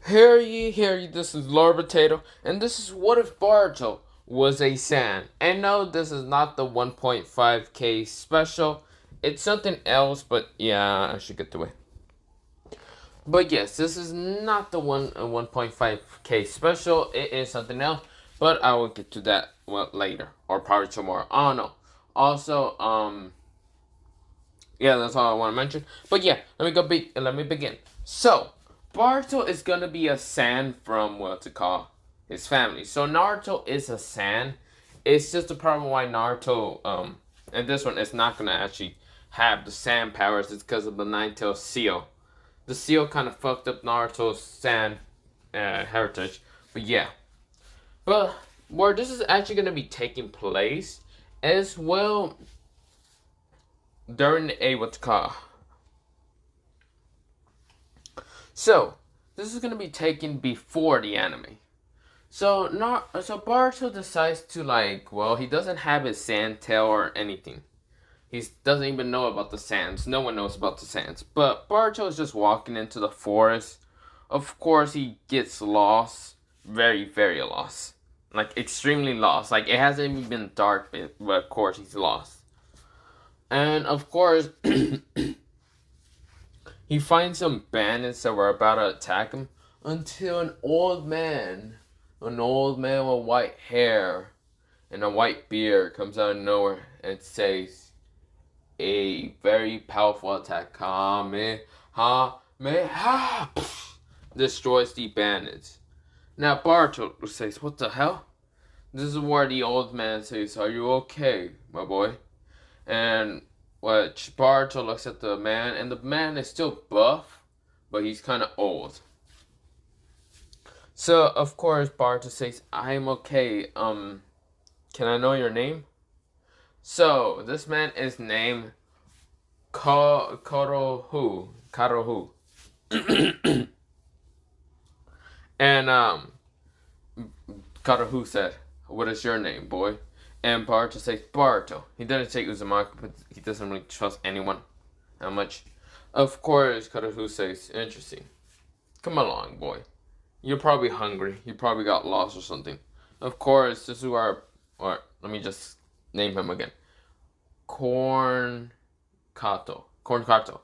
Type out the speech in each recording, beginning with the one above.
Hear ye, this is Lord Potato, and this is What If Boruto Was a Saiyan. And no, this is not the 1.5k special, it's something else, but yeah, I should get to it. But yes, this is not the 1.5k special, it is something else, but I will get to that later, or probably tomorrow, I don't know. Also, yeah, that's all I want to mention. But yeah, let me begin. So, Boruto is gonna be a Saiyan from what's it called? His family. So Naruto is a Saiyan. It's just the problem why Naruto and this one is not gonna actually have the Saiyan powers. It's because of the Nine-Tailed Seal. The seal kind of fucked up Naruto's Saiyan heritage. But yeah, but where this is actually gonna be taking place as well during a what's it called? So, this is gonna be taken before the anime. So Boruto decides to he doesn't have his sand tail or anything. He doesn't even know about the sands. No one knows about the sands. But Boruto is just walking into the forest. Of course, he gets lost. Very, very lost. Like, extremely lost. Like, it hasn't even been dark, but of course, he's lost. And, of course, he finds some bandits that were about to attack him until an old man with white hair and a white beard comes out of nowhere and says a very powerful attack, Kamehameha, destroys the bandits. Now Barto says, what the hell? This is where the old man says, are you okay, my boy? And Barto looks at the man, and the man is still buff, but he's kind of old. So, of course, Barto says, I'm okay, can I know your name? So, this man is named Korohu. And, Korohu said, what is your name, boy? And Barto says, Barto. He doesn't say Uzumaki, but he doesn't really trust anyone that much. Of course, Korohu says, interesting. Come along, boy. You're probably hungry. You probably got lost or something. Of course, this is where, or let me just name him again. Corn Kato.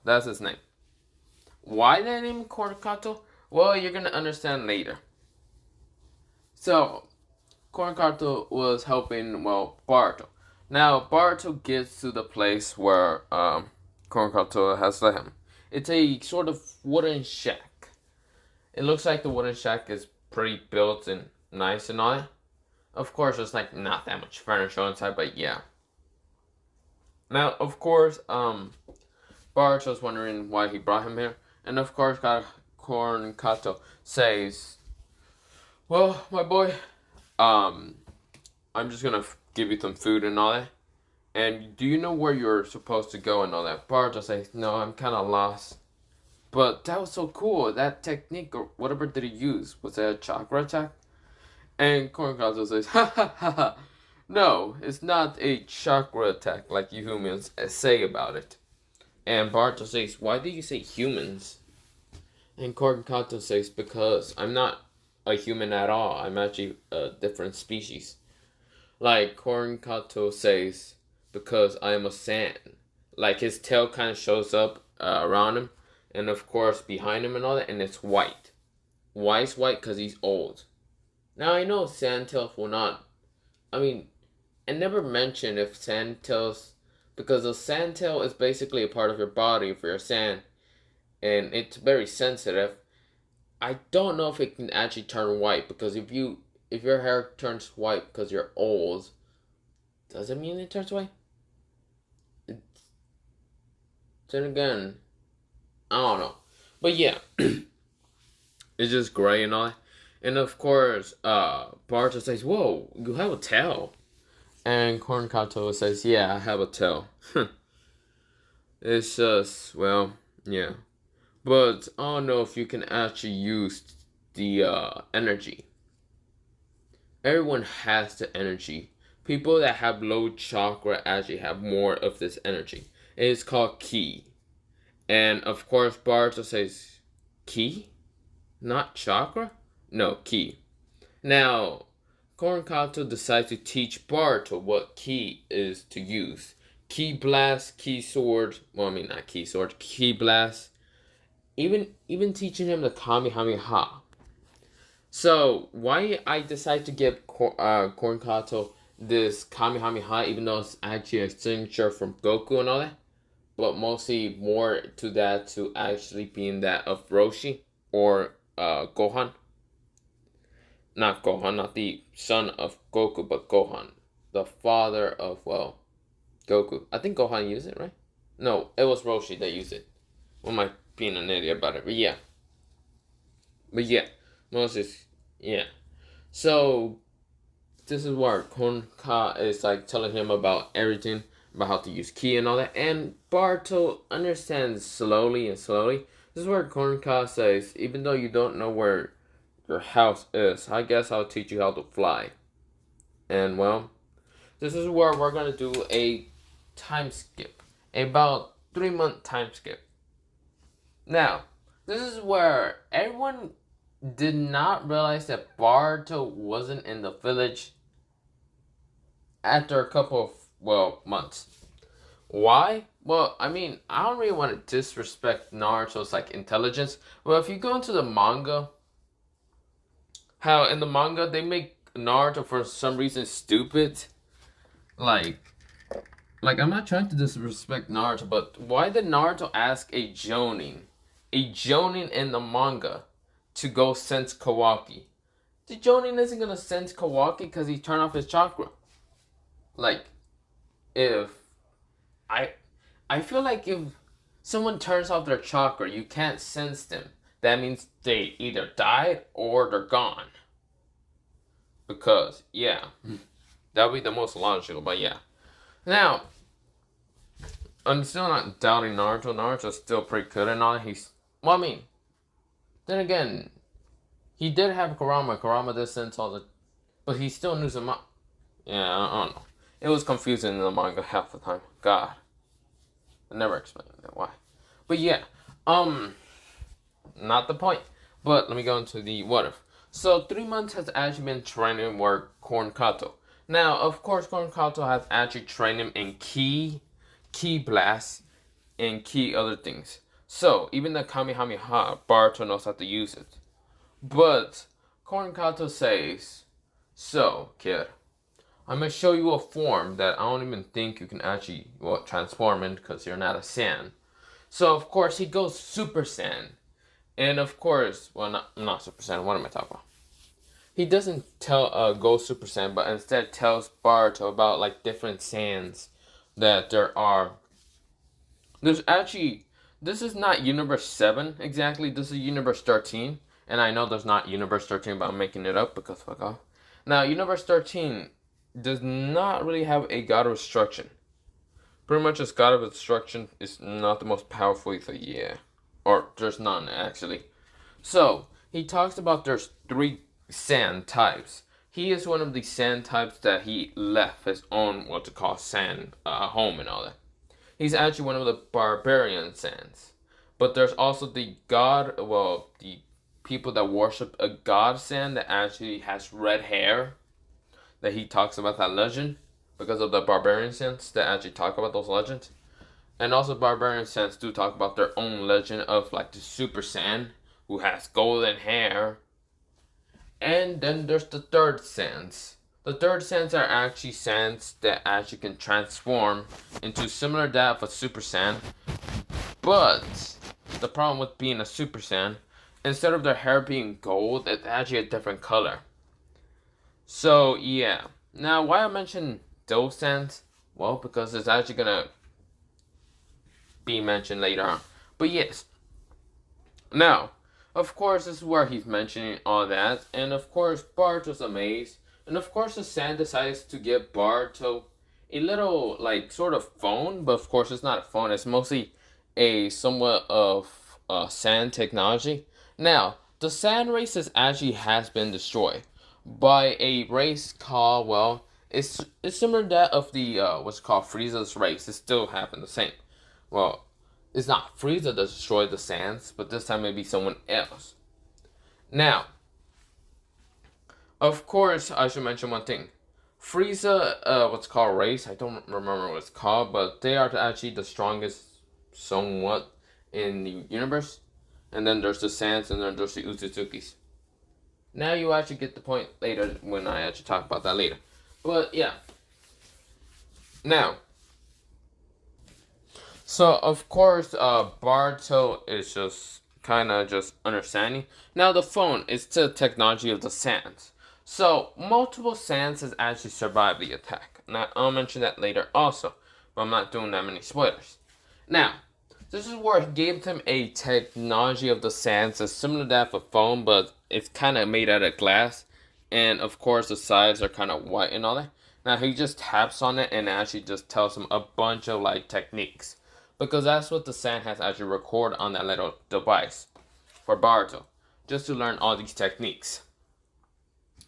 That's his name. Why did I name him Corn Kato? Well, you're gonna understand later. So, Corn Kato was helping, Barto. Now, Barto gets to the place where Corn Kato has led him. It's a sort of wooden shack. It looks like the wooden shack is pretty built and nice and all that. Of course, there's not that much furniture inside, but yeah. Now, of course, Baruto's wondering why he brought him here, and of course, Corn Kato says, "Well, my boy, I'm just gonna give you some food and all that. And do you know where you're supposed to go and all that?" Baruto says, "No, I'm kind of lost." But that was so cool. That technique, or whatever did he use? Was it a chakra attack? And Kornkazo says, ha ha ha ha. No, it's not a chakra attack like you humans say about it. And Barto says, why do you say humans? And Kornkato says, because I'm not a human at all. I'm actually a different species. Like Kornkato says, because I am a Saiyan. Like his tail kind of shows up around him. And of course behind him and all that, and it's white. Why is white? Because he's old. Now I know Sandtails will not. I mean, I never mentioned if Sandtails, because a Sandtail is basically a part of your body if you're a Sand, and it's very sensitive. I don't know if it can actually turn white, because if your hair turns white because you're old, does it mean it turns white? Then again, I don't know. But yeah, it's just gray and all that. And of course, Barto says, whoa, you have a tail. And Kornkato says, yeah, I have a tail. It's just, yeah. But I don't know if you can actually use the energy. Everyone has the energy. People that have low chakra actually have more of this energy. It is called ki. And of course, Baruto says, ki? Not chakra? No, ki. Now, Korinkato decides to teach Boruto what ki is to use. Ki blast, ki sword. Well, I mean not ki sword, ki blast. Even teaching him the Kamehameha. So why I decide to give Korinkato this Kamehameha, even though it's actually a signature from Goku and all that, but mostly more to that to actually being that of Roshi or Gohan. Not Gohan, not the son of Goku, but Gohan, the father of, well, Goku. I think Gohan used it, right? No, it was Roshi that used it. What am I being an idiot about it? But yeah, Moses, yeah. So this is where Konka is like telling him about everything, about how to use ki and all that, and Barto understands slowly and slowly. This is where Konka says, even though you don't know where your house is, I guess I'll teach you how to fly. And well, this is where we're gonna do a time skip, about 3-month time skip. Now, this is where everyone did not realize that Boruto wasn't in the village after a couple of, well, months. Why? Well, I mean, I don't really want to disrespect Naruto's like intelligence. Well, if you go into the manga, how in the manga they make Naruto for some reason stupid. Like I'm not trying to disrespect Naruto, but why did Naruto ask a Jonin in the manga, to go sense Kawaki? The Jonin isn't gonna sense Kawaki because he turned off his chakra. Like, if I feel like if someone turns off their chakra, you can't sense them. That means they either died or they're gone. Because, yeah, that would be the most logical, but yeah. Now, I'm still not doubting Naruto. Naruto's still pretty good and all. Well, I mean, then again, he did have Kurama. Kurama did sense all the, but he still knew some. Yeah, I don't know. It was confusing in the manga half the time. God, I never explained that why. But yeah, not the point. But let me go into the what if. So 3 months has actually been training work Korinkato. Now, of course, Korinkato has actually trained him in ki blast, and key other things. So, even the Kamehameha, Boruto knows how to use it. But, Korinkato says, so, kid, I'm going to show you a form that I don't even think you can actually, well, transform in because you're not a Saiyan. So, of course, he goes Super Saiyan. And, of course, well, not Super Saiyan, what am I talking about? He doesn't go Super Saiyan, but instead tells Boruto about, like, different Saiyans that there are. There's actually, this is not Universe 7 exactly, this is Universe 13. And I know there's not Universe 13, but I'm making it up because fuck off. Now, Universe 13 does not really have a God of Destruction. Pretty much this God of Destruction is not the most powerful, so yeah. Or there's none, actually. So, he talks about there's 3 sand types. He is one of the sand types that he left his own, what to call, sand home and all that. He's actually one of the barbarian sands. But there's also the god, well, the people that worship a god sand that actually has red hair. That he talks about that legend. Because of the barbarian sands that actually talk about those legends. And also barbarian sands do talk about their own legend of like the Super Saiyan who has golden hair. And then there's the third sands. The third sands are actually sands that actually can transform into similar to that of a Super Saiyan. But the problem with being a Super Saiyan, instead of their hair being gold, it's actually a different color. So yeah. Now why I mentioned those sands? Well, because it's actually gonna be mentioned later on. But yes. Now, of course, this is where he's mentioning all that. And of course, Boruto's amazed. And of course, the Sand decides to give Boruto a little, like, sort of phone. But of course, it's not a phone. It's mostly a somewhat of sand technology. Now, the sand race actually has been destroyed by a race called, well, it's similar to that of the, what's called Frieza's race. It still happened the same. Well, it's not Frieza that destroyed the sands, but this time maybe someone else. Now, of course, I should mention one thing. Frieza, what's called race, I don't remember what it's called, but they are actually the strongest somewhat in the universe. And then there's the Saiyans, and then there's the Uzuzukis. Now you actually get the point later when I actually talk about that later. But yeah. Now, so of course, Boruto is just kind of just understanding. Now the phone is the technology of the Saiyans. So multiple Saiyans has actually survived the attack. Now I'll mention that later also, but I'm not doing that many spoilers. Now, this is where he gave them a technology of the Saiyans that's similar to that of a phone, but it's kind of made out of glass. And of course, the sides are kind of white and all that. Now, he just taps on it and actually just tells him a bunch of like techniques. Because that's what the Saiyan has actually recorded on that little device for Boruto. Just to learn all these techniques.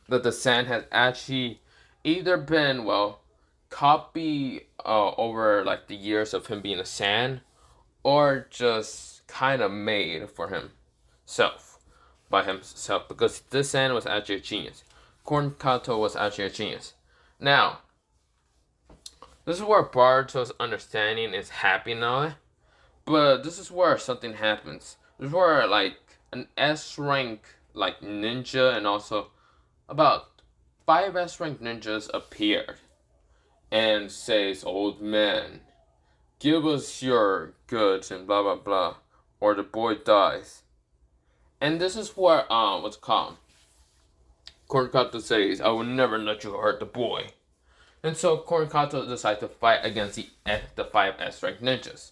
That the Saiyan has actually either been, well, copy over like the years of him being a Saiyan, or just kind of made for himself, by himself, because this Saiyan was actually a genius. Kato was actually a genius. Now, this is where Boruto's understanding is happy now, but this is where something happens. This is where like an S rank like ninja and also about 5 S rank ninjas appeared and says, "Old man, give us your goods and blah blah blah, or the boy dies." And this is where what's it called? Kato says, "I will never let you hurt the boy." And so Kato decides to fight against the 5 S rank ninjas.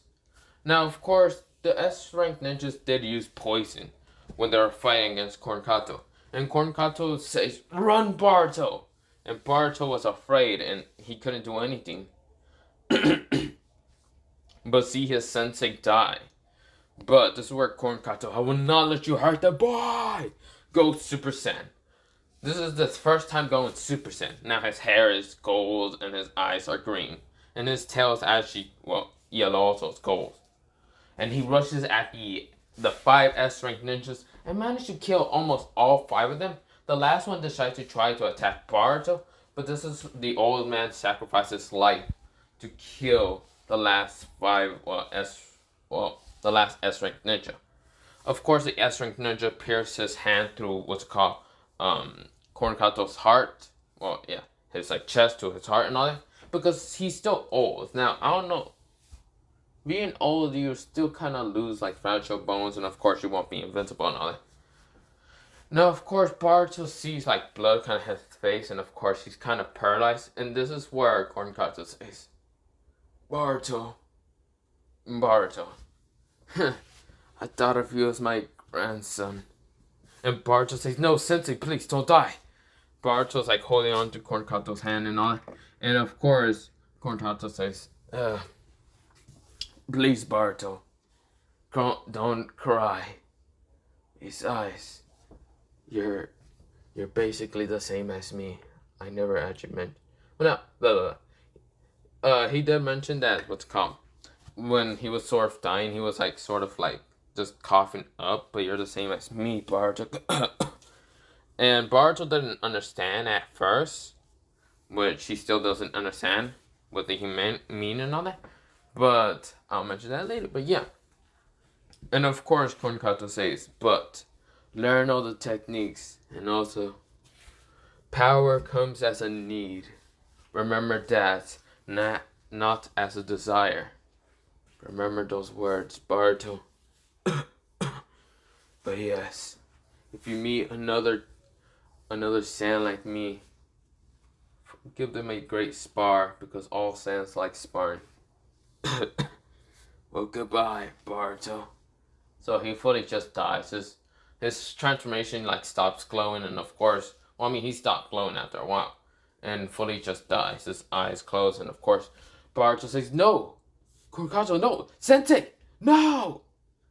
Now, of course, the S rank ninjas did use poison when they were fighting against Kato. And Kato says, "Run, Boruto!" And Boruto was afraid and he couldn't do anything. But see his sensei die. But this is where Kato, "I will not let you hurt the boy!" goes Super Saiyan. This is the first time going Super Saiyan. Now his hair is gold and his eyes are green. And his tail is actually, well, yellow also, it's gold. And he rushes at the 5 S rank ninjas and managed to kill almost all 5 of them. The last one decides to try to attack Boruto, but this is the old man sacrifices his life to kill the last 5, the last S rank ninja. Of course, the S rank ninja pierces his hand through what's called Kato's heart. Well, yeah, his like chest to his heart and all that, because he's still old. Now, I don't know. Being old, you still kind of lose like fragile bones, and of course, you won't be invincible and all that. Now, of course, Boruto sees like blood kind of hit his face, and of course, he's kind of paralyzed. And this is where Kato says, "Boruto, Boruto, I thought of you as my grandson." And Boruto says, "No, Sensei, please don't die." Boruto's like holding on to Kato's hand and all that. And of course, Kato says, "Please, Boruto, don't cry. Besides, you're basically the same as me. I never actually meant." Well, no, he did mention that what's called when he was sort of dying, he was like sort of like just coughing up, "But you're the same as me, Boruto." And Boruto didn't understand at first, which he still doesn't understand what he mean and all that. But I'll mention that later. But yeah. And of course, Kato says, "But learn all the techniques, and also power comes as a need. Remember that, not as a desire. Remember those words, Boruto." But yes, if you meet another Saiyan like me, give them a great spar, because all Saiyans like sparring. Well, goodbye, Boruto. So he fully just dies. His transformation like stops glowing, and of course, well, I mean, he stopped glowing after a while, and fully just dies. His eyes close, and of course, Boruto says, "No, Kato, no, Sensei, no."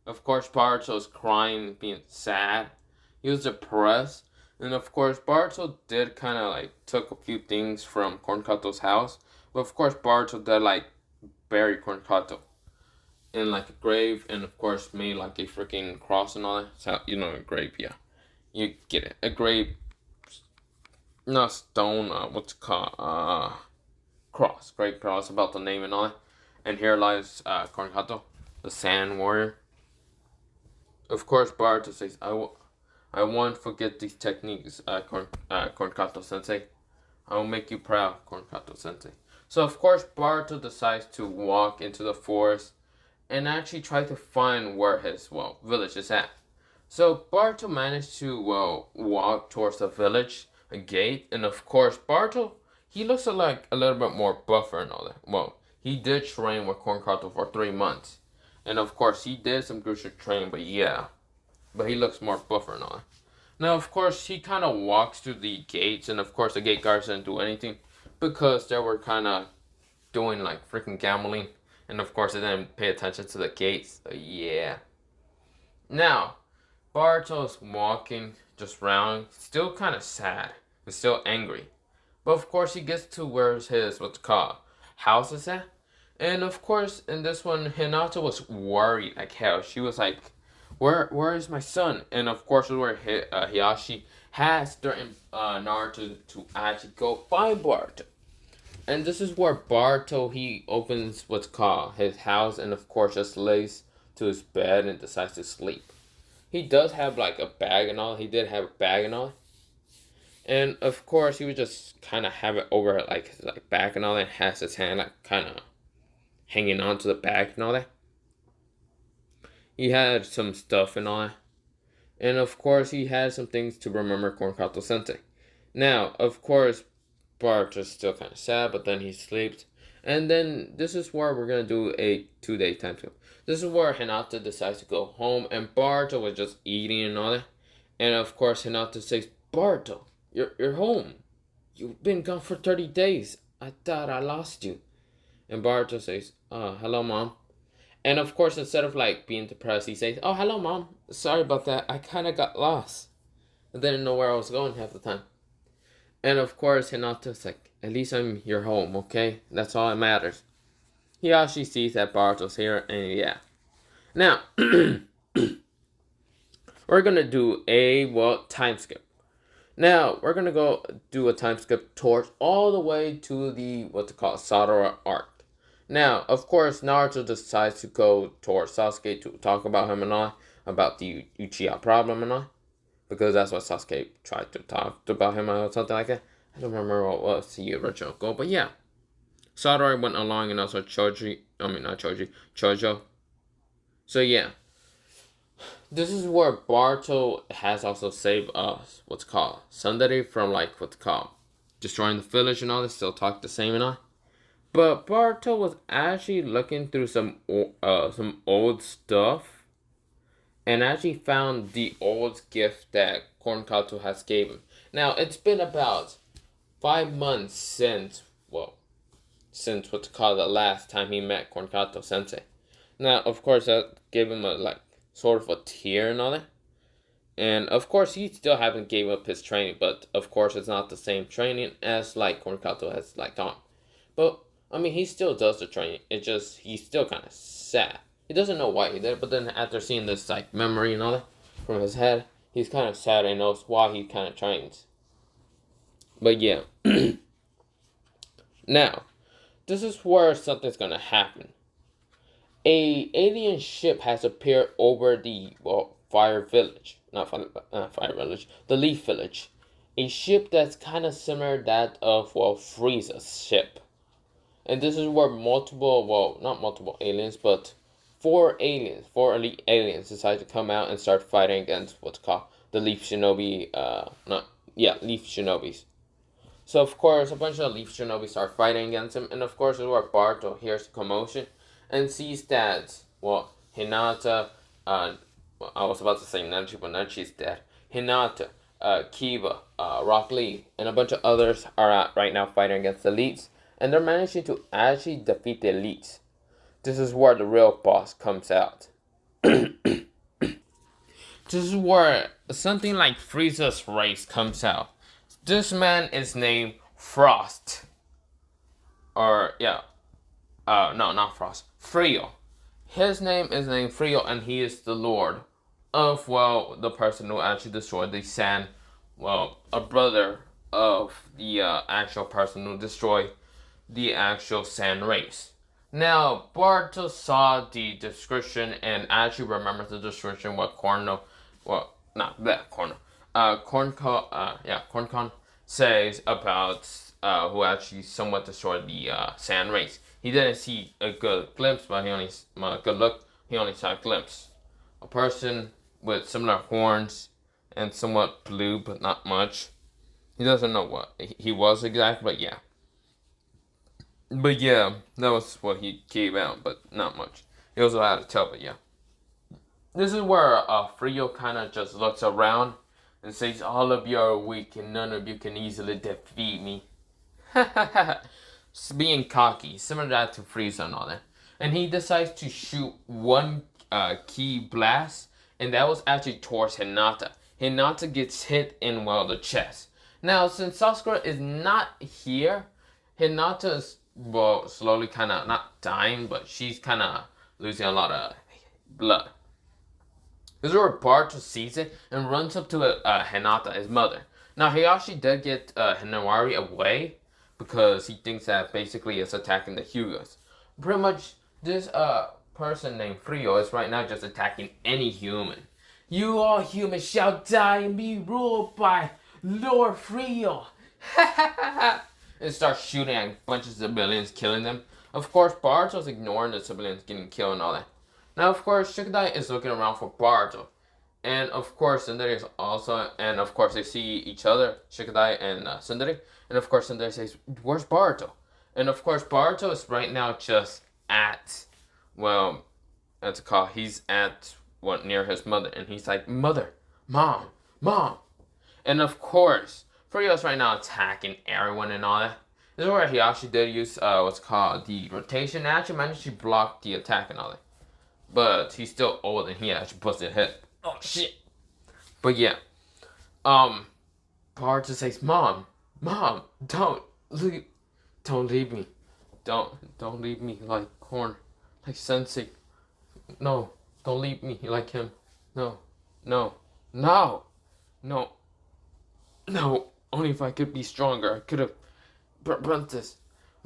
Of course, Boruto's crying, being sad. He was depressed. And of course, Boruto did kind of like took a few things from Kato's house. But of course, Boruto did like bury Kato in like a grave. And of course, made like a freaking cross and all that. So, a grave, yeah. You get it. A great, not stone, what's it called? Cross. Great cross about the name and all that. And here lies Korinkato, the Sand Warrior. Of course, Boruto says, I won't forget these techniques, Korinkato Sensei. I will make you proud, Korinkato Sensei. So, of course, Boruto decides to walk into the forest and actually try to find where his, village is at. So, Boruto managed to, walk towards the village, a gate, and of course, Boruto, he looks like a little bit more buffer and all that. Well, he did train with Korinkato for 3 months. And of course, he did some crucial training, but yeah. But he looks more buffer and all that. Now, of course, he kind of walks through the gates, and of course, the gate guards didn't do anything because they were kind of doing like freaking gambling, and of course, they didn't pay attention to the gates. So, yeah. Now, Barto's walking just round, still kind of sad, but still angry. But of course, he gets to where his what's called house is at, and of course, in this one, Hinata was worried like hell. She was like, where is my son? And of course, where Hiyashi has threatened Naruto to actually go find Boruto. And this is where Boruto, he opens what's called his house, and of course just lays to his bed and decides to sleep. He does have like a bag and all. He did have a bag and all. And of course, he would just kind of have it over like his back and all that. Has his hand like kind of hanging onto the bag and all that. He had some stuff and all that. And of course, he had some things to remember Korinkato Sensei. Now, of course, Boruto's still kind of sad, but then he sleeps. And then this is where we're going to do a 2-day time skip. This is where Hinata decides to go home, and Boruto was just eating and all that. And of course, Hinata says, Boruto, you're home. You've been gone for 30 days. I thought I lost you. And Boruto says, hello, Mom. And of course, instead of like being depressed, he says, oh, hello, Mom. Sorry about that. I kind of got lost. I didn't know where I was going half the time. And of course, Hinata's like, at least I'm your home, okay? That's all that matters. He actually sees that Boruto's here, and yeah. Now, we're going to do a, time skip. Now, we're going to go do a time skip towards all the way to the, Sadara arc. Now, of course, Naruto decides to go towards Sasuke to talk about him and all, about the Uchiha problem and all, because that's what Sasuke tried to talk about him or something like that. I don't remember what was the original goal, but yeah. Sadara went along, and also Chojo. So yeah. This is where Boruto has also saved us, Sundari from destroying the village and all this, still talk the same and all. But Boruto was actually looking through some old stuff, and actually found the old gift that Korinkato has gave him. Now, it's been about 5 months since the last time he met Korinkato Sensei. Now, of course, that gave him a sort of a tear and all that. And of course, he still haven't gave up his training, but of course, it's not the same training as Korinkato has done. But I mean, he still does the training. It's just he's still kind of sad. He doesn't know why he did it, but then after seeing this memory and all that from his head, he's kind of sad and knows why he kind of trains. But yeah. Now, this is where something's gonna happen. A alien ship has appeared over the Fire Village, not Fire Village, the Leaf Village. A ship that's kind of similar to that of Frieza's ship. And this is where not multiple aliens, but 4 elite aliens decide to come out and start fighting against what's called the Leaf Shinobi, Leaf Shinobis. So of course, a bunch of Leaf Shinobi start fighting against him, and of course, this is where Boruto hears the commotion and sees that, Hinata, I was about to say Nanchi, but Nanchi's dead. Hinata, Kiba, Rock Lee, and a bunch of others are right now fighting against the elites. And they're managing to actually defeat the elites. This is where the real boss comes out. This is where something like Frieza's race comes out. This man is named Frost. No, not Frost. Frio. His name is named Frio, and he is the Lord of, well, the person who actually destroyed the Sand, well, a brother of the actual person who destroyed the actual Sand race. Now, Barto saw the description and actually remembers the description what Corno, well, not that Corno, Corncon says about who actually somewhat destroyed the Sand race. He didn't see a good glimpse, but he only good look. He only saw a glimpse. A person with similar horns and somewhat blue, but not much. He doesn't know what he was exactly, but yeah. But yeah, that was what he gave out, but not much. He also had to tell, but yeah. This is where Frio kind of just looks around and says, all of you are weak and none of you can easily defeat me. Being cocky, similar to that to Frieza and all that. And he decides to shoot one key blast, and that was actually towards Hinata. Hinata gets hit in, well, the chest. Now, since Sasuke is not here, Hinata is, well, slowly kind of, not dying, but she's kind of losing a lot of blood. This is where Barto sees it and runs up to Hinata, his mother. Now, Hiyashi did get Hinawari away because he thinks that basically it's attacking the Hyugas. Pretty much, this person named Frio is right now just attacking any human. You all humans shall die and be ruled by Lord Frio. And starts shooting at a bunch of civilians, killing them. Of course, Barto's ignoring the civilians getting killed and all that. Now, of course, Shikadai is looking around for Baruto. And, of course, Sundari is also... And, of course, they see each other, Shikadai and Sundari. And, of course, Sundari says, where's Baruto? And, of course, Baruto is right now just at... Well, that's a call. He's at, what, near his mother. And he's like, Mother, Mom, Mom. And, of course, Furio's right now attacking everyone and all that. This is where Hiyashi did use what's called the rotation. And actually managed to block the attack and all that. But he's still old and he actually busted hip. Oh shit. But yeah. Baruto says, Mom, don't leave me. Don't leave me like Korn, like Sensei. No, don't leave me like him. No. Only if I could be stronger, I could have prevented this.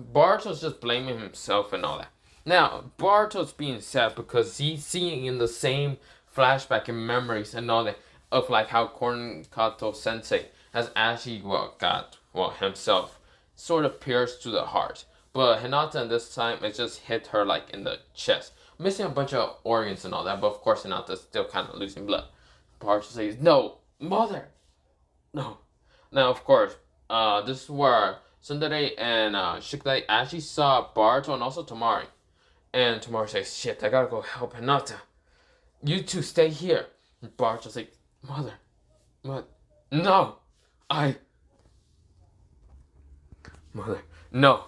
Baruto's just blaming himself and all that. Now, Baruto's being sad because he's seeing in the same flashback and memories and all that of like how Kornkato Sensei has actually, got himself sort of pierced to the heart. But Hinata in this time, it just hit her like in the chest. Missing a bunch of organs and all that, but of course Hinata's still kind of losing blood. Baruto says, no, mother! No. Now, of course, this is where Sundari and Shikadai actually saw Baruto and also Tamari. And Tamari says, shit, I gotta go help Hinata. You two stay here. And Baruto's like, Mother, no, Mother, no.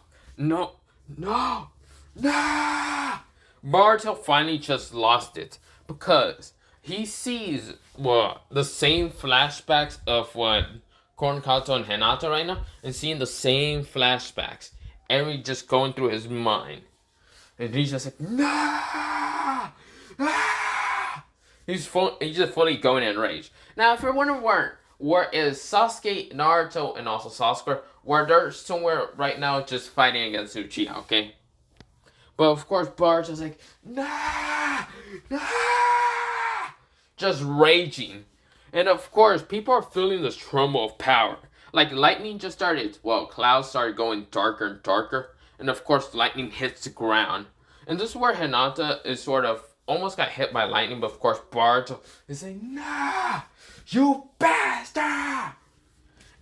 Baruto finally just lost it because he sees, the same flashbacks of what Kornkato and Hinata right now, and seeing the same flashbacks, every just going through his mind. And he's just like, no! He's just fully going in rage. Now, if you're wondering where is Sasuke, Naruto, and also Sasuke, where they're somewhere right now just fighting against Uchiha, okay? But of course, Baruto's like, nah! Just raging. And of course, people are feeling this tremor of power. Like lightning just started, clouds started going darker and darker. And of course, lightning hits the ground. And this is where Hinata is sort of almost got hit by lightning. But of course, Baruto is saying, nah, you bastard!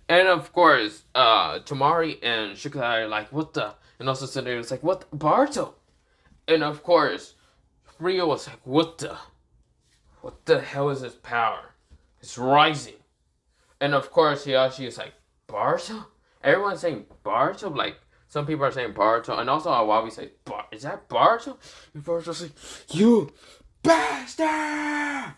And of course, Tamari and Shikadai are like, what the? And also Sundari was like, what? Baruto? And of course, Rio was like, what the hell is this power? It's rising. And of course, Hiyashi is like, Baruto? Everyone's saying Baruto? Like, some people are saying Baruto. And also Awabi says, is that Baruto? And Baruto's like, you bastard!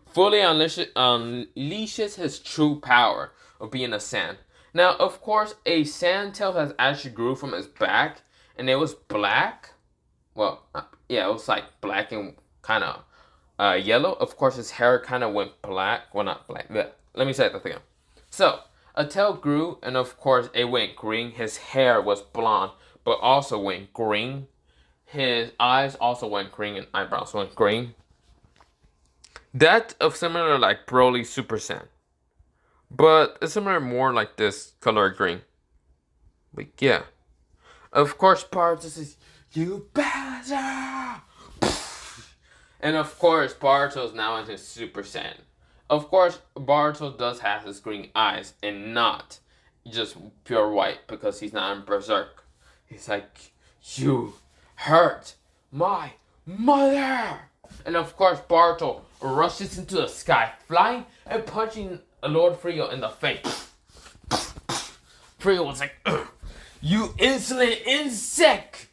Fully unleashes his true power of being a sand. Now, of course, a sand tail has actually grew from his back. And it was black. It was like black and kind of yellow. Of course, his hair kind of went black. Well, not black. Bleh. Let me say that again. So, a tail grew, and of course, it went green. His hair was blonde, but also went green. His eyes also went green, and eyebrows went green. That of similar like Broly Super Saiyan. But it's similar more like this color green. But yeah. Of course, Boruto says, "You bastard!" And of course, Boruto is now in his Super Saiyan. Of course, Boruto does have his green eyes and not just pure white because he's not in Berserk. He's like, "You hurt my mother!" And of course, Boruto rushes into the sky, flying and punching Lord Frio in the face. Frio was like, "Ugh. You insolent insect!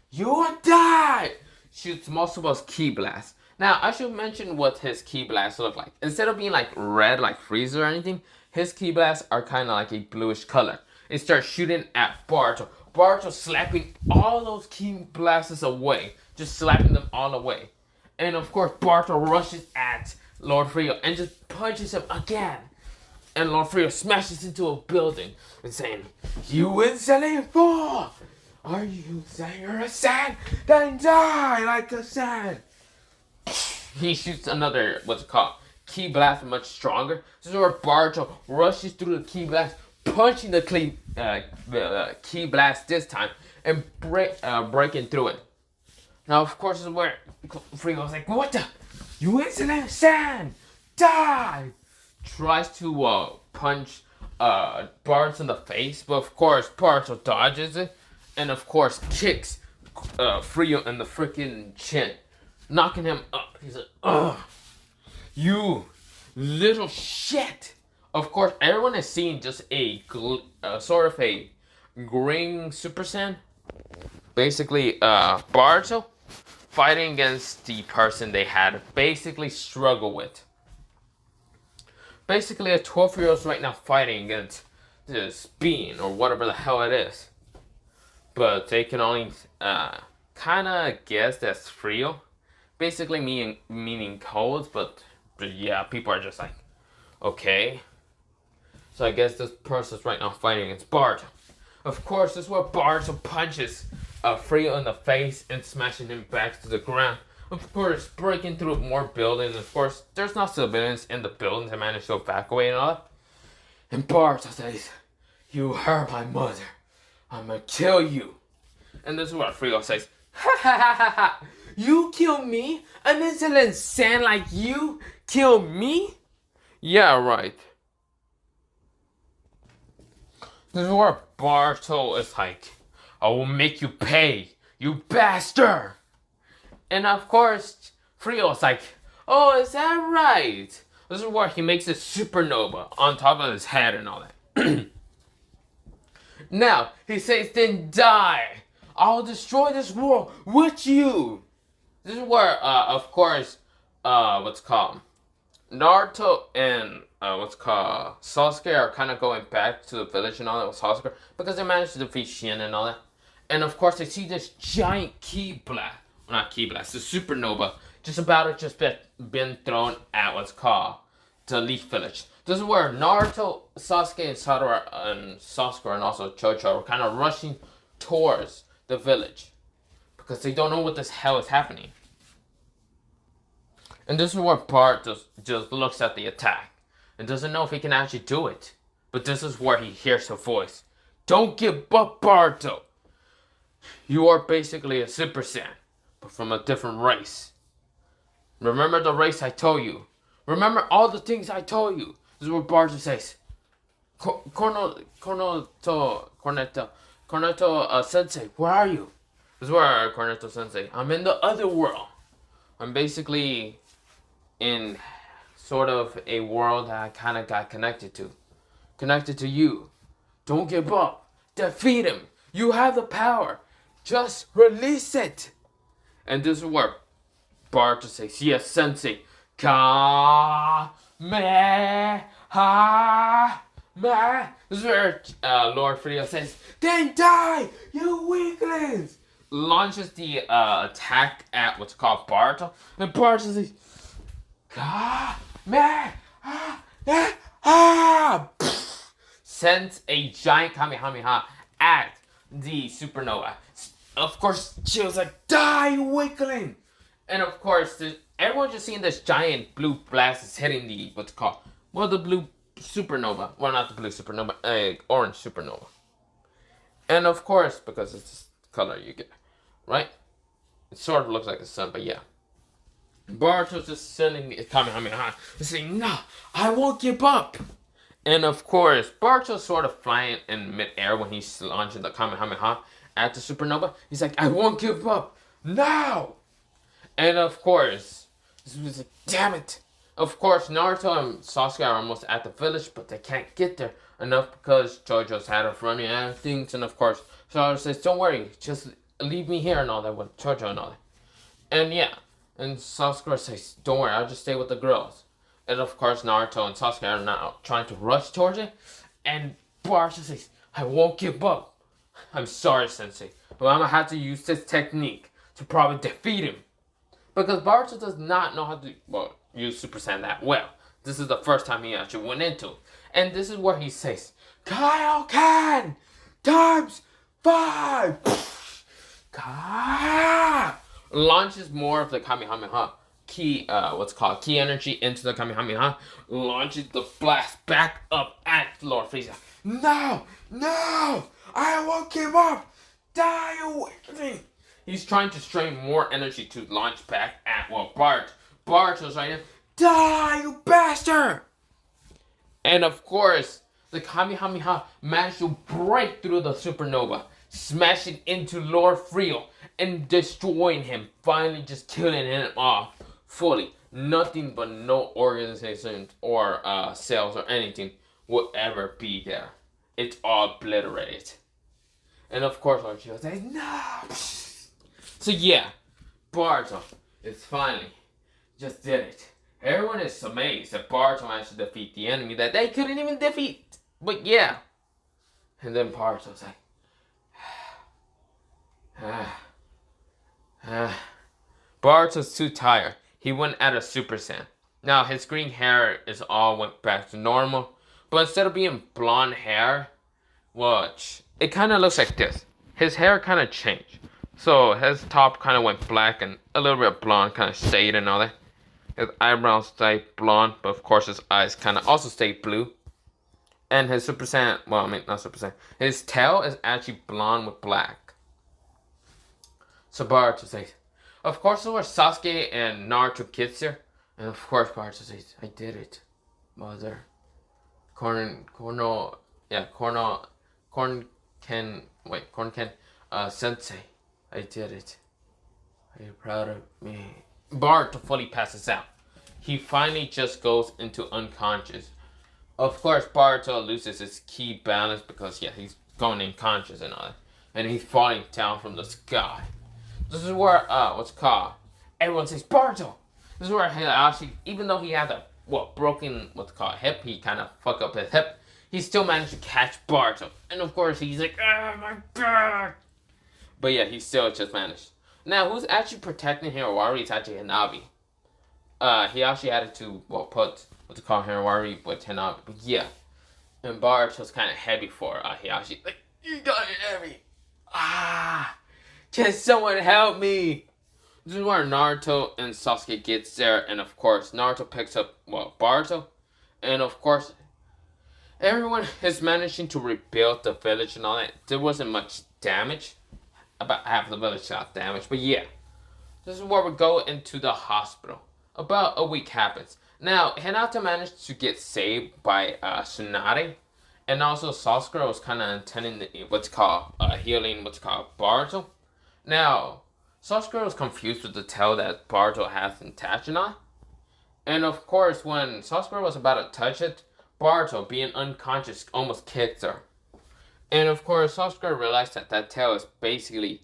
You will die!" Shoots multiple ki blasts. Now, I should mention what his ki blasts look like. Instead of being like red, like Frieza or anything, his ki blasts are kind of like a bluish color. It starts shooting at Boruto. Boruto slapping all those ki blasts away. Just slapping them all away. And of course, Boruto rushes at Lord Frio and just punches him again. And Lord Frio smashes into a building and saying, "You insolent fool! Are you saying you're a Saiyan? Then die like a Saiyan!" He shoots another, what's it called, ki blast much stronger. This is where Boruto rushes through the ki blast, punching the ki blast this time and breaking through it. Now, of course, this is where Frio's like, "What the? You insolent Saiyan! Die!" Tries to punch Boruto in the face, but of course, Boruto dodges it, and of course, kicks Frio in the freaking chin, knocking him up. He's like, "Ugh, you little shit!" Of course, everyone is seeing just a sort of a green Super Saiyan. Basically, Boruto fighting against the person they had basically struggled with. Basically, a 12-year-old is right now fighting against this being or whatever the hell it is. But they can only kind of guess that's Frio. Basically meaning cold, but yeah, people are just like, okay. So I guess this person's right now fighting against Boruto. Of course, this is where Boruto punches Frio in the face and smashing him back to the ground. Of course, breaking through more buildings. Of course, there's no civilians in the buildings. I managed to back away and all that. And Boruto says, "You hurt my mother. I'm gonna kill you." And this is what Frio says, "Ha ha ha ha ha! You kill me? An insolent Saiyan like you kill me?" Yeah, right. This is where Boruto is like, "I will make you pay, you bastard!" And of course, Frio's like, "Oh, is that right?" This is where he makes a supernova on top of his head and all that. Now, he says, "Then die. I'll destroy this world with you." This is where, of course, what's called Naruto and Sasuke are kind of going back to the village and all that with Sasuke because they managed to defeat Shin and all that. And of course, they see this giant ki blast. Well, not ki blast, the supernova just about to been thrown at what's called the Leaf Village. This is where Naruto, Sasuke, and Sasuke and also Chocho are kind of rushing towards the village because they don't know what the hell is happening. And this is where Bart just looks at the attack and doesn't know if he can actually do it. But this is where he hears her voice. "Don't give up, Boruto. You are basically a Super Saiyan, but from a different race. Remember the race I told you. Remember all the things I told you." This is what Boruto says. Cornetto Sensei, where are you?" This is where Cornetto Sensei, "I'm in the other world. I'm basically in sort of a world that I kind of got connected to. Connected to you. Don't give up. Defeat him. You have the power. Just release it." And this is where Boruto says, "Yes, Sensei. Kamehameha." This is where Lord Frio says, "Then die, you weaklings!" Launches the attack at what's called Boruto. And Boruto says, Sends a giant Kamehameha at the supernova. Of course, she was like, die, weakling! And of course, everyone just seeing this giant blue blast is hitting the, what's it called? Well, the blue supernova. Well, not the blue supernova, orange supernova. And of course, because it's this color you get, right? It sort of looks like the sun, but yeah. Boruto's just sending the Kamehameha and saying, no, I won't give up. And of course, Boruto's sort of flying in midair when he's launching the Kamehameha at the supernova. He's like, I won't give up. Now! And of course, this was like, damn it. Of course, Naruto and Sasuke are almost at the village, but they can't get there enough because Jojo's had us running out of things. And of course, Sasuke says, don't worry, just leave me here and all that with Jojo and all that. And yeah, and Sasuke says, don't worry, I'll just stay with the girls. And of course, Naruto and Sasuke are now trying to rush towards it. And Boruto says, I won't give up. I'm sorry, Sensei, but I'm going to have to use this technique to probably defeat him. Because Boruto does not know how to, well, use Super Saiyan that well. This is the first time he actually went into it. And this is where he says, Kaioken times 5! Launches more of the Kamehameha key energy into the Kamehameha, launches the blast back up at Lord Frieza. No, I won't give up. Die away. He's trying to strain more energy to launch back at Boruto's right now. Die, you bastard! And of course, the Kamehameha managed to break through the supernova, smashing into Lord Frieza and destroying him, finally just killing him off fully. Nothing but no organizations or cells or anything will ever be there. It's all obliterated. And of course, Lord Frieza says, no! So yeah, Boruto is finally just did it. Everyone is amazed that Boruto managed to defeat the enemy that they couldn't even defeat. But yeah. And then Boruto's like, Boruto's too tired. He went at a Super Saiyan. Now his green hair is all went back to normal. But instead of being blonde hair, watch, it kind of looks like this. His hair kind of changed. So his top kind of went black and a little bit of blonde kind of stayed and all that. His eyebrows stayed blonde, but of course his eyes kind of also stayed blue. And his Super Saiyan, well, I mean, not Super Saiyan. His tail is actually blonde with black. So Boruto says, of course there were Sasuke and Naruto kids there. And of course Boruto says, I did it, mother. Sensei. I did it. Are you proud of me? Boruto fully passes out. He finally just goes into unconscious. Of course, Boruto loses his key balance because, yeah, he's going unconscious and all that. And he's falling down from the sky. This is where, everyone says, Boruto! This is where he actually, even though he had a, broken, hip, he kind of fucked up his hip, he still managed to catch Boruto. And of course, he's like, oh my god! But yeah, he still just managed. Now, who's actually protecting Hirawari is actually Hanabi. He actually had to, put Hirawari with Hanabi. But yeah. And Boruto's kind of heavy for Hiashi. Like, you got it heavy. Can someone help me? This is where Naruto and Sasuke gets there. And of course, Naruto picks up, Boruto. And of course, everyone is managing to rebuild the village and all that. There wasn't much damage. About half the village got damaged, but yeah. This is where we go into the hospital. About a week happens. Now, Hinata managed to get saved by Tsunade. And also Sasuke was kind of intending healing Boruto. Now, Sasuke was confused with the tail that Boruto has in Tachina. And of course, when Sasuke was about to touch it, Boruto, being unconscious, almost kicked her. And of course, Sasuke realized that tail is basically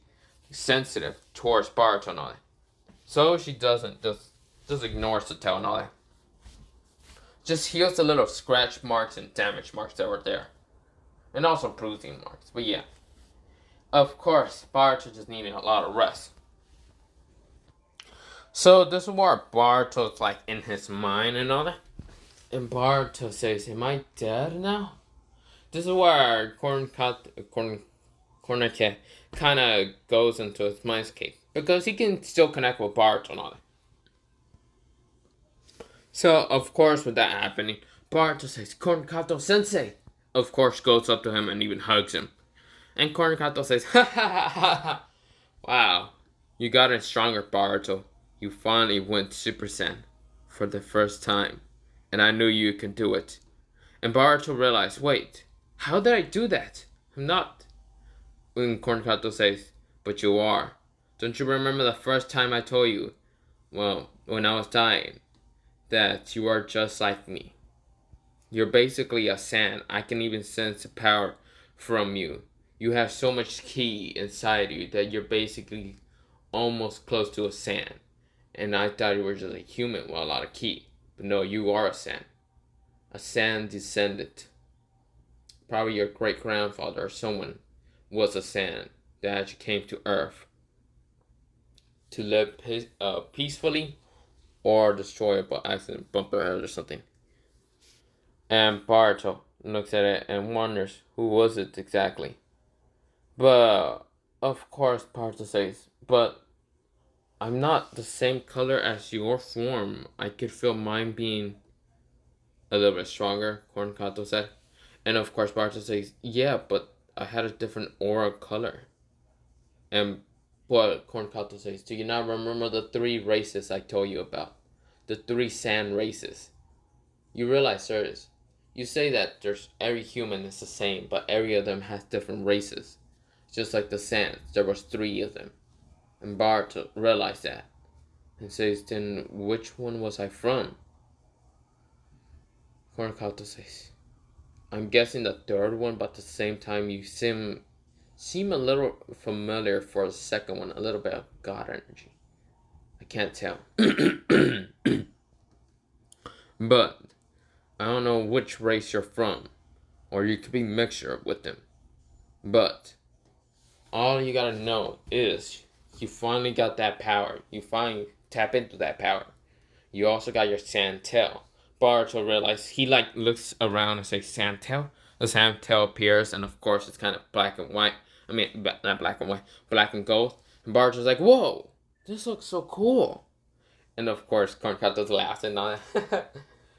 sensitive towards Boruto and all that. So she just ignores the tail and all that. Just heals the little scratch marks and damage marks that were there. And also bruising marks. But yeah. Of course, Boruto just needed a lot of rest. So this is where Barto's like in his mind and all that. And Barto says, "Am I dead now?" This is where Cornette kind of goes into his mindscape because he can still connect with Barto and all that. So of course, with that happening, Barto says, "Corncato Sensei," of course goes up to him and even hugs him. And Corncato says, "Ha ha ha ha ha! Wow, you got it stronger, Barto. You finally went Super Saiyan for the first time, and I knew you could do it." And Barto realized, wait, how did I do that? I'm not. And Corncato says, "But you are. Don't you remember the first time I told you, well, when I was dying, that you are just like me? You're basically a Saiyan. I can even sense the power from you. You have so much ki inside you that you're basically almost close to a Saiyan. And I thought you were just a human with a lot of ki. But no, you are a Saiyan. A Saiyan descendant. Probably your great-grandfather or someone was a Saiyan that came to Earth to live peacefully or destroy it by accident, bump their head or something." And Barto looks at it and wonders who was it exactly. But of course Barto says, "But I'm not the same color as your form. I could feel mine being a little bit stronger," Corncato said. And of course Barto says, "Yeah, but I had a different aura color." And what Corncato says, "Do you not remember the 3 races I told you about? The 3 Saiyan races? You realize there is. You say that there's every human is the same, but every of them has different races. Just like the Saiyans, there was 3 of them." And Barto realized that and says, "Then which one was I from?" Corncato says, "I'm guessing the 3rd one, but at the same time you seem a little familiar for the 2nd one, a little bit of God energy. I can't tell." "But I don't know which race you're from, or you could be mixture with them. But all you gotta know is you finally got that power. You finally tap into that power. You also got your Saiyan tail." Barto realizes he looks around and says, "Saiyan tail?" The Saiyan tail appears, and of course it's kind of black and white. I mean, not black and white, black and gold. And Barto's like, "Whoa, this looks so cool." And of course, Corncato's laughing on it.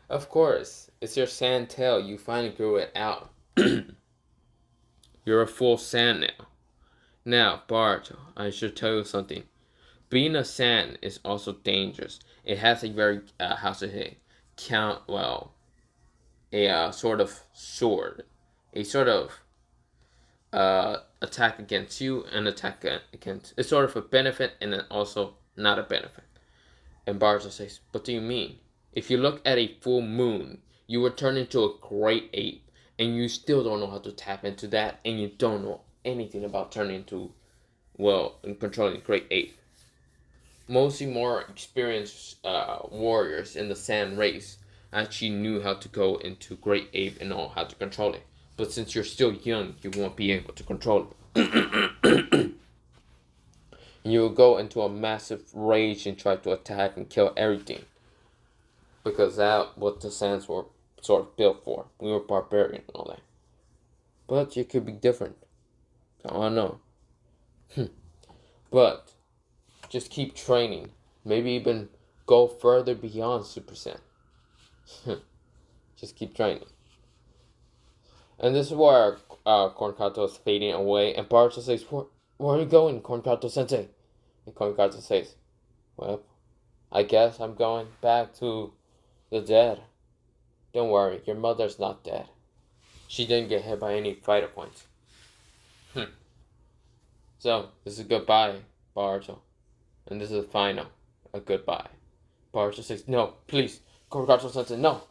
"Of course, it's your Saiyan tail. You finally grew it out. You're a full Saiyan now. Now, Barto, I should tell you something. Being a Saiyan is also dangerous. It has a very, how to say, a sort of sword. A sort of attack against you and attack against. It's sort of a benefit and then also not a benefit." And Barto says, "What do you mean? If you look at a full moon, you will turn into a great ape, and you still don't know how to tap into that, and you don't know anything about turning into, well, and controlling a great ape. Mostly more experienced warriors in the Saiyan race actually knew how to go into great ape and know how to control it. But since you're still young, you won't be able to control it. You'll go into a massive rage and try to attack and kill everything. Because that's what the Saiyans were sort of built for. We were barbarian and all that. But you could be different. I don't know. But just keep training. Maybe even go further beyond Super Saiyan. Just keep training." And this is where Corncato is fading away. And Barto says, where are you going, Corncato Sensei?" And Corncato says, "Well, I guess I'm going back to the dead. Don't worry, your mother's not dead. She didn't get hit by any fighter points." So, this is goodbye, Barto. And this is final, a goodbye. Barto says, "No, please, Corncato Sensei, no.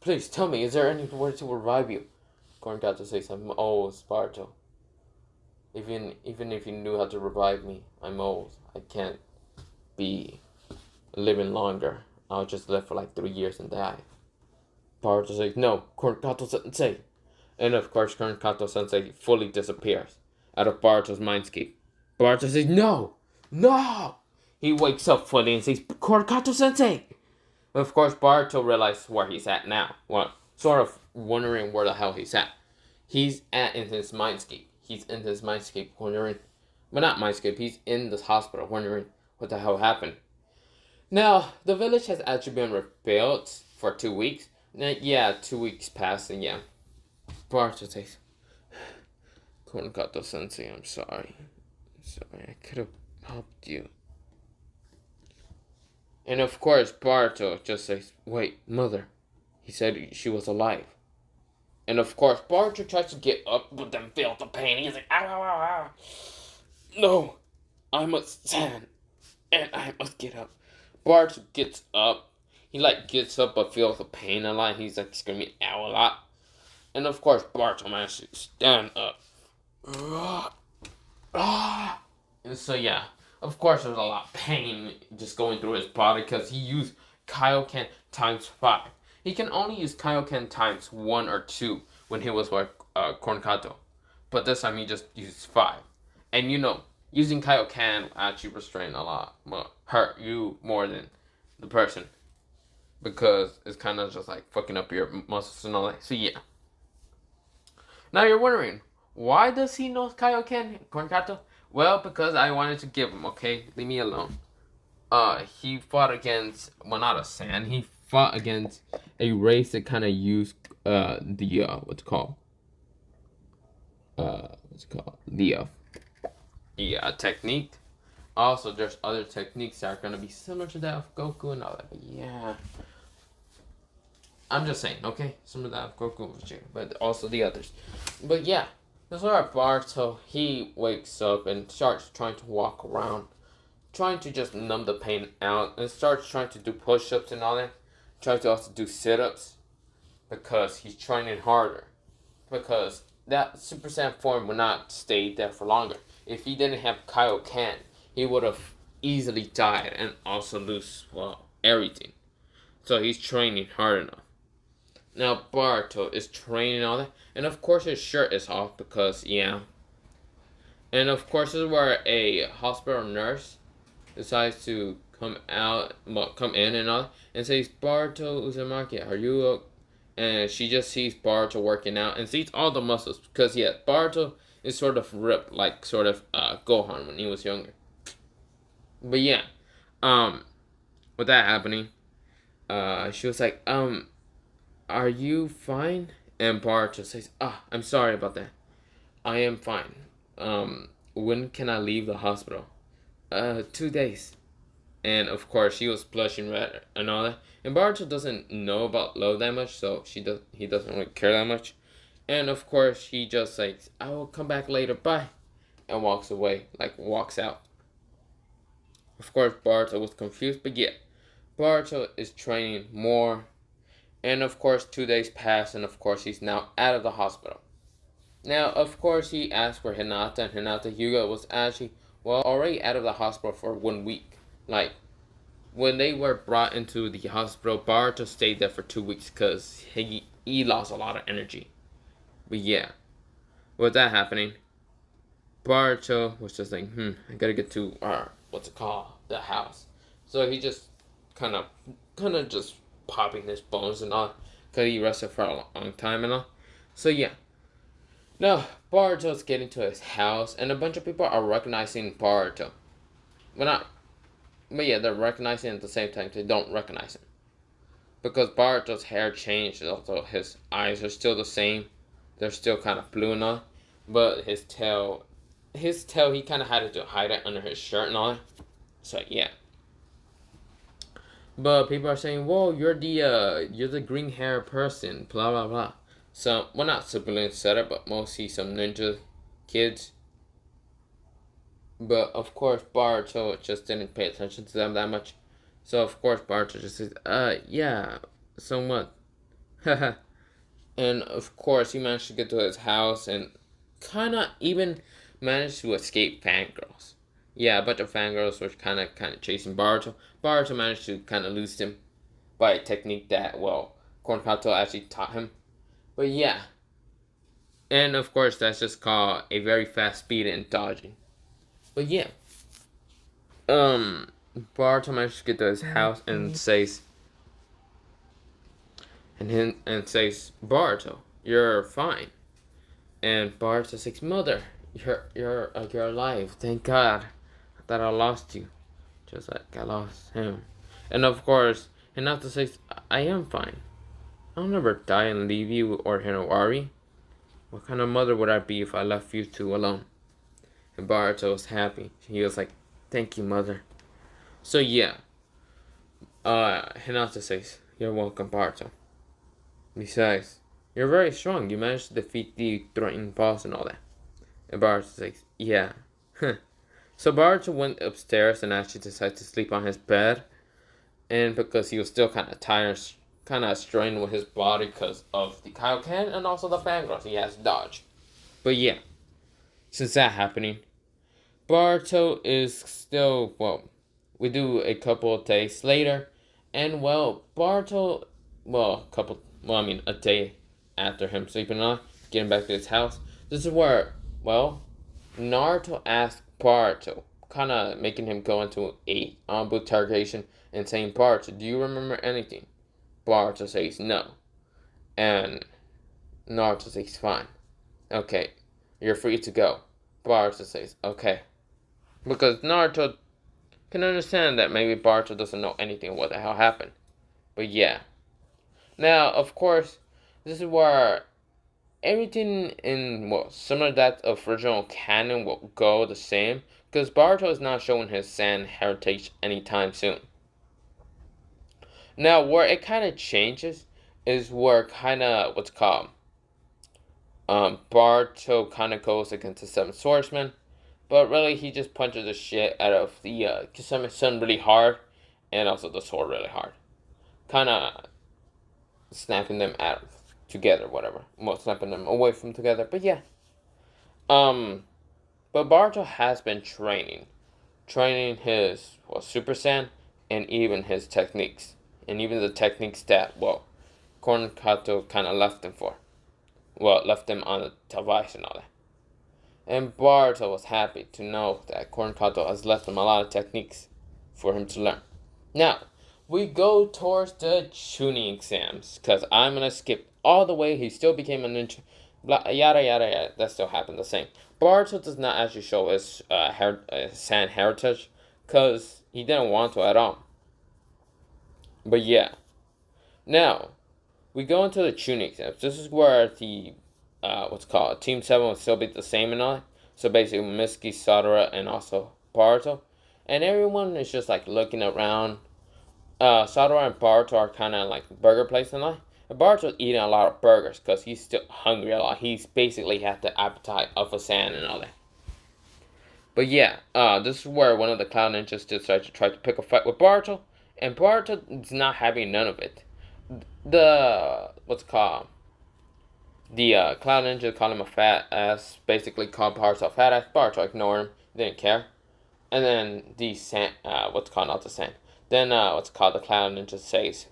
Please, tell me, is there any way to revive you?" Corncato says, "I'm old, Barto. Even if you knew how to revive me, I'm old. I can't be living longer. I'll just live for like 3 years and die." Barto says, "No, Corncato Sensei." And of course, Corncato Sensei fully disappears out of Barto's mindscape. Barto says, "No! No! He wakes up fully and says, Korikato-sensei! Of course, Boruto realizes where he's at now. Well, sort of wondering where the hell he's at. He's in his mindscape. He's in his mindscape wondering, well, not mindscape, he's in this hospital wondering what the hell happened. Now, the village has actually been rebuilt for 2 weeks. Now, yeah, 2 weeks passed, and yeah. Boruto says, Korikato-sensei, I'm sorry. I could have helped you. And of course, Boruto just says, wait, mother. He said she was alive. And of course, Boruto tries to get up, but then feels the pain. He's like, ow, ow, ow, ow. No, I must stand. And I must get up. Boruto gets up. He gets up but feels the pain a lot. He's screaming ow a lot. And of course, Boruto manages to stand up. And so yeah, of course there's a lot of pain just going through his body because he used Kaioken times 5. He can only use Kaioken times 1 or 2 when he was with Kornkato. But this time he just used 5. And using Kaioken actually restrain a lot, hurt you more than the person. Because it's kind of just fucking up your muscles and all that. So yeah. Now you're wondering, why does he know Kaioken, Kornkato? Well, because I wanted to give him, okay? Leave me alone. He fought against, well, not a Saiyan. He fought against a race that kind of used, what's it called? The technique. Also, there's other techniques that are going to be similar to that of Goku and all that. But yeah. I'm just saying, okay? Some of that of Goku and Vegeta, but also the others. But yeah. That's why Boruto, he wakes up and starts trying to walk around. Trying to just numb the pain out. And starts trying to do push-ups and all that. Tries to also do sit-ups. Because he's training harder. Because that Super Saiyan form would not stay there for longer. If he didn't have Kaioken, he would have easily died and also lose, well, everything. So he's training hard enough. Now Boruto is training all that. And of course his shirt is off because, yeah. And of course this is where a hospital nurse decides to come in and all, and says, Boruto Uzumaki, are you okay? And she just sees Boruto working out and sees all the muscles. Because, yeah, Boruto is sort of ripped, like sort of Gohan when he was younger. But yeah, with that happening, she was like, are you fine? And Boruto says, I'm sorry about that. I am fine. When can I leave the hospital? 2 days. And of course, she was blushing red and all that. And Boruto doesn't know about love that much, so he doesn't really care that much. And of course, he just says, I will come back later, bye. And walks away, walks out. Of course, Boruto was confused, but yeah. Boruto is training more. And of course, 2 days pass, and of course, he's now out of the hospital. Now, of course, he asked for Hinata, and Hinata Hyuga was actually, already out of the hospital for 1 week. When they were brought into the hospital, Boruto stayed there for 2 weeks because he lost a lot of energy. But yeah, with that happening, Boruto was just like, I gotta get to the house. So he just kind of just popping his bones and all, because he rested for a long time and all. So yeah, now Boruto's getting to his house, and a bunch of people are recognizing Boruto. But yeah, they're recognizing at the same time they don't recognize him. Because Boruto's hair changed, also his eyes are still the same. They're still kind of blue and all. But his tail, he kind of had to hide it under his shirt and all that. So yeah. But people are saying, whoa, you're the green hair person, blah blah blah. So, not civilian setup, but mostly some ninja kids. But of course, Boruto just didn't pay attention to them that much. So of course, Boruto just says, yeah, somewhat. And of course, he managed to get to his house and kind of even managed to escape fangirls. Yeah, a bunch of fangirls were kind of chasing Boruto. Boruto managed to kind of lose him by a technique that, Kornkato actually taught him. But yeah. And of course, that's just called a very fast speed and dodging. But yeah. Boruto manages to get to his house and says, Boruto, you're fine. And Boruto says, Mother, you're alive. Thank God that I lost you, just like I lost him. And of course, Hinata says, I am fine. I'll never die and leave you or Hinawari. What kind of mother would I be if I left you two alone? And Boruto was happy. He was like, thank you, mother. So yeah, Hinata says, you're welcome, Boruto. Besides, you're very strong. You managed to defeat the threatening boss and all that. And Boruto says, yeah. So Boruto went upstairs and actually decided to sleep on his bed. And because he was still kind of tired, kind of strained with his body because of the Kaioken and also the Fangirls he has dodged. But yeah, since that happening, Boruto is still, well, we do a couple of days later, and well, Boruto, a day after him sleeping on, getting back to his house, this is where, well, Naruto asked Boruto, kind of making him go into a interrogation and saying, Boruto, do you remember anything? Boruto says no. And Naruto says, fine. Okay, you're free to go. Boruto says, okay. Because Naruto can understand that maybe Boruto doesn't know anything what the hell happened. But yeah. Now, of course, this is where everything in, well, similar to that of original canon will go the same. Because Boruto is not showing his Saiyan heritage anytime soon. Now, where it kind of changes is where kind of what's called Boruto kind of goes against the Seven Swordsmen, but really he just punches the shit out of the Kisame Sun really hard, and also the sword really hard, kind of snapping them out together, whatever, well, snapping them away from together. But yeah, but Boruto has been training his Super Saiyan and even his techniques. And even the techniques that, well, Korin-Kato kind of left him for. Well, left him on the device and all that. And Boruto was happy to know that Korin-Kato has left him a lot of techniques for him to learn. Now, we go towards the Chunin exams, because I'm going to skip all the way. He still became a ninja. Blah, yada, yada, yada. That still happened the same. Boruto does not actually show his Saiyan heritage, because he didn't want to at all. But yeah. Now, we go into the Chunin exams. This is where the, Team 7 will still be the same and all. So basically, Mitsuki, Sadara, and also Boruto. And everyone is just, like, looking around. Sadara and Boruto are kind of, like, burger place and all. And Boruto's eating a lot of burgers because he's still hungry a lot. He's basically had the appetite of a Saiyan and all that. But yeah, this is where one of the Cloud Ninjas decides to try to pick a fight with Boruto. And Boruto is not having none of it. The Cloud Ninja called him a fat ass, basically called Boruto a fat ass. Boruto ignored him, didn't care. And then the Sand, not the Sand. Then the Cloud Ninja says,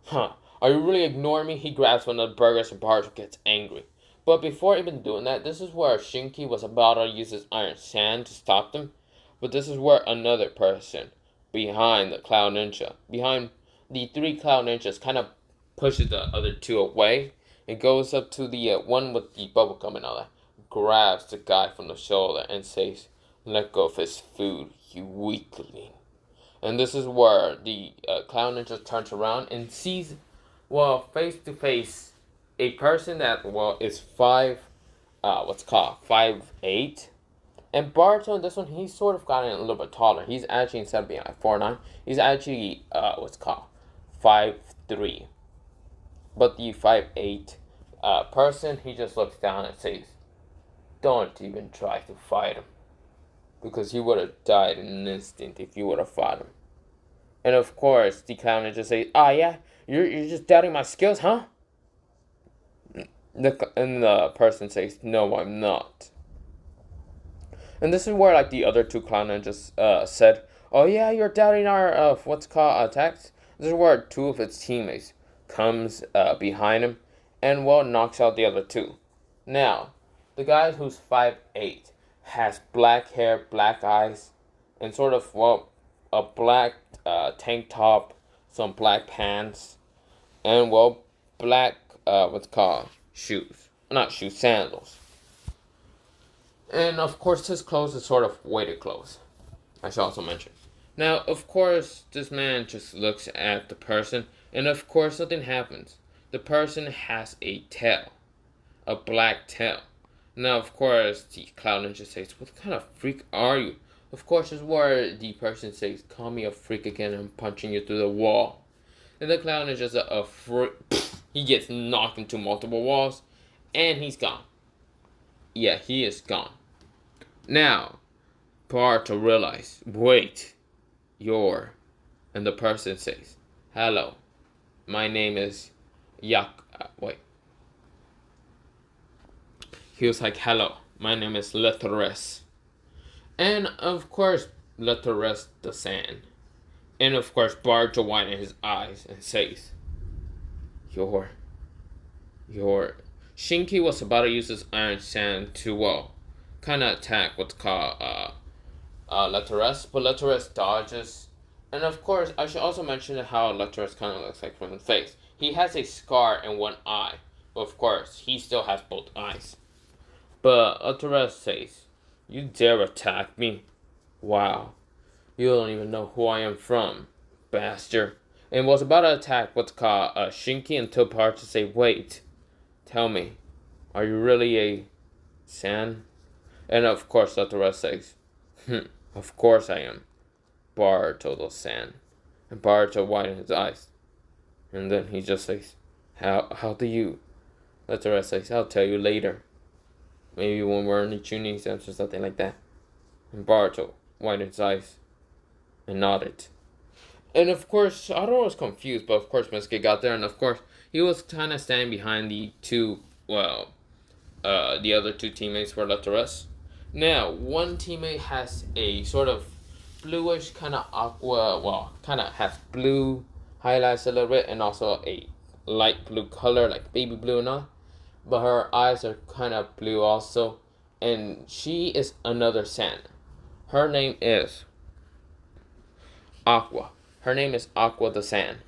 "Huh, are you really ignoring me?" He grabs one of the burgers and Boruto gets angry. But before even doing that, this is where Shinki was about to use his Iron Sand to stop them. But this is where another person behind the Cloud Ninja, behind the three Cloud Ninjas, kind of pushes the other two away. It goes up to the one with the bubblegum and all that, grabs the guy from the shoulder and says, "Let go of his food, you weakling." And this is where the Cloud Ninja turns around and sees, well, face to face, a person that, well, is 5'8". And Boruto in this one, he's sort of gotten a little bit taller. He's actually, instead of being like 4'9", he's actually 5'3". But the 5'8" person, he just looks down and says, "Don't even try to fight him, because he would have died in an instant if you would have fought him." And of course, the clown ninja says, "Ah, yeah, you're just doubting my skills, huh?" And the person says, "No, I'm not." And this is where, like, the other two clown ninjas said, "Oh yeah, you're doubting our attacks." This is where two of its teammates comes behind him and, well, knocks out the other two. Now, the guy who's 5'8" has black hair, black eyes, and sort of, well, a black tank top, some black pants, and well, black what's called shoes, not shoes, sandals. And of course, his clothes is sort of weighted clothes. I should also mention. Now, of course, this man just looks at the person, and of course, nothing happens. The person has a tail, a black tail. Now, of course, the Cloud Ninja says, "What kind of freak are you?" Of course, is where the person says, "Call me a freak again, I'm punching you through the wall." And the Clown is just a freak. He gets knocked into multiple walls, and he's gone. Yeah, he is gone. Now, Barto realizes, wait, you're... And the person says, "Hello, my name is wait." He was like, "Hello, my name is Letores." And of course, Letores the Sand. And of course, Barto widens his eyes and says, Your... Shinki was about to use his Iron Sand to, well, kind of attack what's called, Letores, but Letores dodges. And of course, I should also mention how Letores kind of looks like from the face. He has a scar in one eye, but of course, he still has both eyes. But Letores says, "You dare attack me? Wow. You don't even know who I am from, bastard." And was about to attack what's called Shinki until Barto to say, "Wait, tell me, are you really a San?" And of course, Letores says, "Of course I am, Barto the San." And Barto widens his eyes. And then he just says, How do you? Letores says, "I'll tell you later. Maybe when we're in the tuning sense or something like that." And Barto widened his eyes and nodded. And of course, Otto was confused, but of course Mesuke got there, and of course, he was kind of standing behind the the other two teammates for Letores. Now, one teammate has a sort of bluish kind of aqua, well, kind of has blue highlights a little bit, and also a light blue color, like baby blue and all. But her eyes are kind of blue also, and she is another Sand. Her name is Aqua. Her name is Aqua the Sand.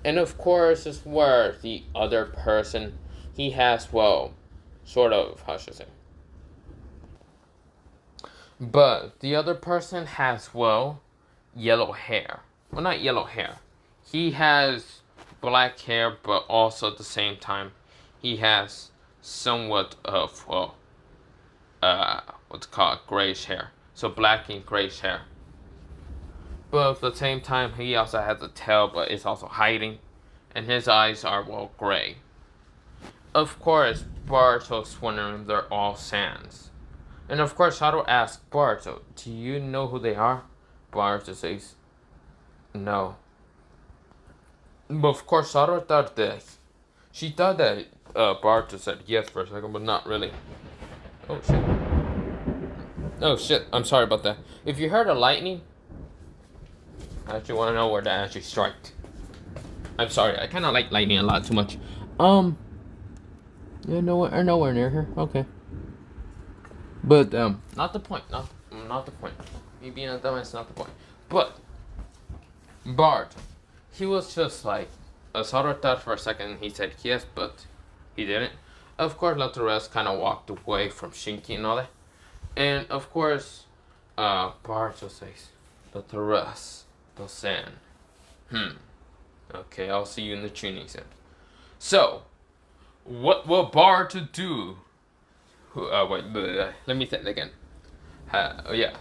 And of course, is where the other person, he has, well, sort of, how should I say? But the other person has, well, yellow hair. Well, not yellow hair. He has black hair, but also at the same time, he has somewhat of, well, what's called grayish hair. So black and grayish hair. But at the same time, he also has a tail, but it's also hiding. And his eyes are, well, gray. Of course, Barto's wondering they're all Sans. And of course, Shadow asks Barto, "Do you know who they are?" Barto says, "No." But of course, Shadow thought that... She thought that Barto said yes for a second, but not really. Oh, shit. Oh, shit. I'm sorry about that. If you heard a lightning, I actually want to know where that actually struck. I'm sorry. I kind of like lightning a lot too much. Yeah, nowhere near her. Okay. But, not the point. Not the point. Me being a dumbass, not the point. But, Bart, he was just like, Asaro thought for a second, he said yes, but he didn't. Of course, Letores kind of walked away from Shinki and all that. And, of course, Bart just says, "Letores, the Sand. Okay, I'll see you in the tuning center." So, what will Bart do? Wait, let me say it again. Yeah.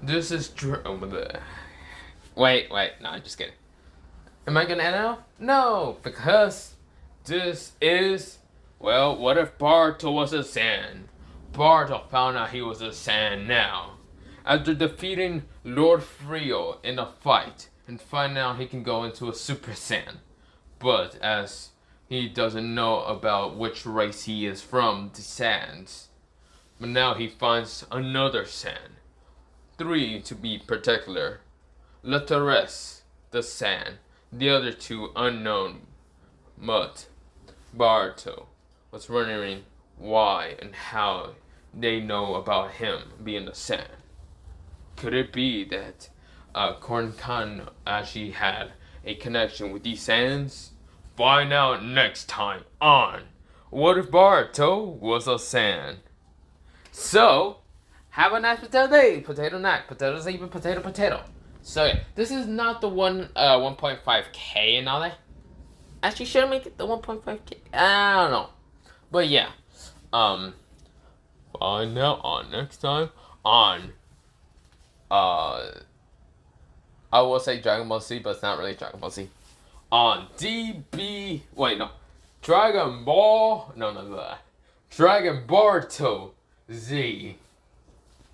This is Wait, no, I'm just kidding. Am I gonna end now? No, because this is, well, what if Barto was a Sand? Barto found out he was a Sand now. After defeating Lord Frio in a fight and finding out he can go into a Super Saiyan. But as he doesn't know about which race he is from, the Sands. But now he finds another Sand. 3 to be particular. Letores, the Sand. The other 2 unknown. But Barto was wondering why and how they know about him being the Sand. Could it be that Korn actually had a connection with these Saiyans? Find out next time on What If Boruto Was a Saiyan? So, have a nice potato day. Potato night. Potatoes even potato. So yeah, this is not the 1.5K and all that. Actually, should I make it the 1.5K? I don't know. But yeah. Find out on next time on I will say Dragon Ball Z, but it's not really Dragon Ball Z. On Dragon Ball. No. Dragon Boruto Z.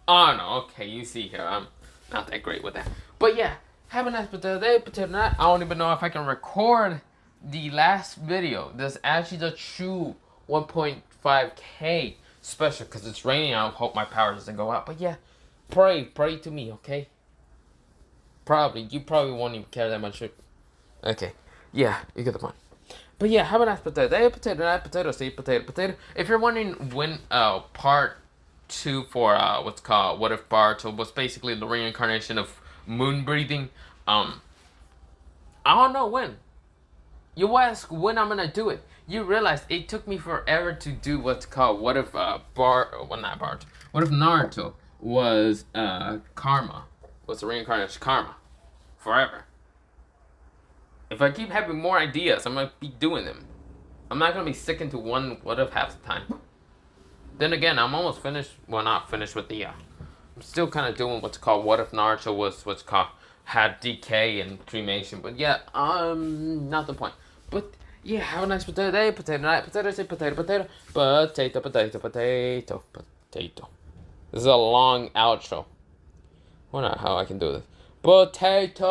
Oh no, okay, you see here, I'm not that great with that. But yeah, have a nice potato day, potato night. I don't even know if I can record the last video. This is actually the true 1.5K special because it's raining. I hope my power doesn't go out. But yeah, pray to me, okay? You probably won't even care that much. Okay, yeah, you get the point. But yeah, have a nice potato day, potato night, potato seed, potato. If you're wondering when part 2 for what's called What If Boruto was basically the reincarnation of moon breathing, I don't know when. You ask when I'm gonna do it. You realize it took me forever to do what's called What If What if Naruto was karma? Was the reincarnation karma? Forever. If I keep having more ideas, I'm gonna be doing them. I'm not gonna be sticking to one what if half the time. Then again, I'm almost finished. Well, not finished with the. I'm still kind of doing what's called What If Naruto was what's called had decay and cremation. But yeah, not the point. But yeah, have a nice potato day, potato night, potato. This is a long outro. I wonder how I can do this. Potato.